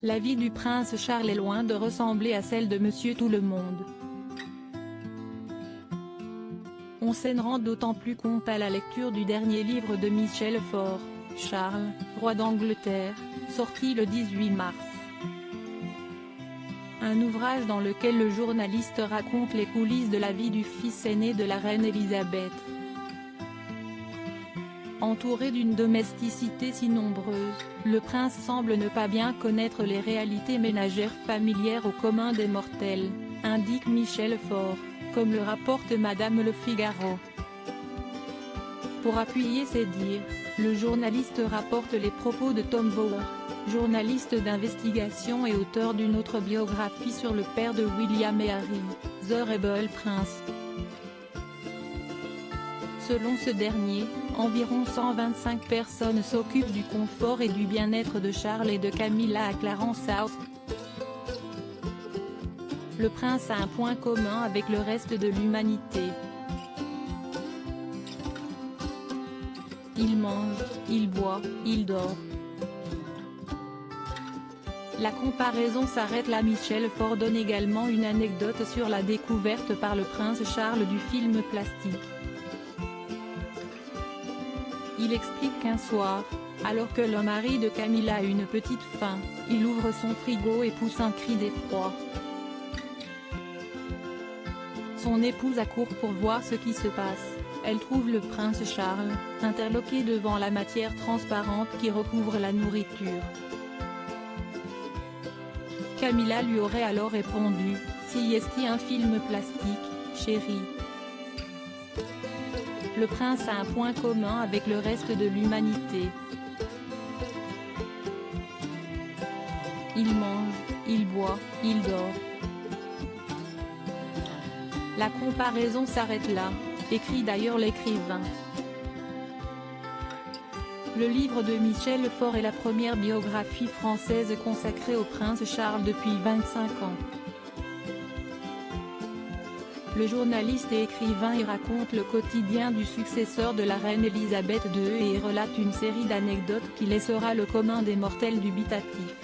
La vie du prince Charles est loin de ressembler à celle de Monsieur Tout-le-Monde. On s'en rend d'autant plus compte à la lecture du dernier livre de Michel Faure, Charles, roi d'Angleterre, sorti le 18 mars. Un ouvrage dans lequel le journaliste raconte les coulisses de la vie du fils aîné de la reine Elisabeth. Entouré d'une domesticité si nombreuse, le prince semble ne pas bien connaître les réalités ménagères familières au commun des mortels, indique Michel Faure, comme le rapporte Madame Le Figaro. Pour appuyer ses dires, le journaliste rapporte les propos de Tom Bower, journaliste d'investigation et auteur d'une autre biographie sur le père de William et Harry, The Rebel Prince. Selon ce dernier, environ 125 personnes s'occupent du confort et du bien-être de Charles et de Camilla à Clarence House. Le prince a un point commun avec le reste de l'humanité. Il mange, il boit, il dort. La comparaison s'arrête là. Michel Faure donne également une anecdote sur la découverte par le prince Charles du film plastique. Il explique qu'un soir, alors que le mari de Camilla a une petite faim, il ouvre son frigo et pousse un cri d'effroi. Son épouse accourt pour voir ce qui se passe. Elle trouve le prince Charles, interloqué devant la matière transparente qui recouvre la nourriture. Camilla lui aurait alors répondu, « Si est-ce un film plastique, chérie ?» Le prince a un point commun avec le reste de l'humanité. Il mange, il boit, il dort. La comparaison s'arrête là, écrit d'ailleurs l'écrivain. Le livre de Michel Faure est la première biographie française consacrée au prince Charles depuis 25 ans. Le journaliste et écrivain y raconte le quotidien du successeur de la reine Elisabeth II et y relate une série d'anecdotes qui laissera le commun des mortels dubitatif.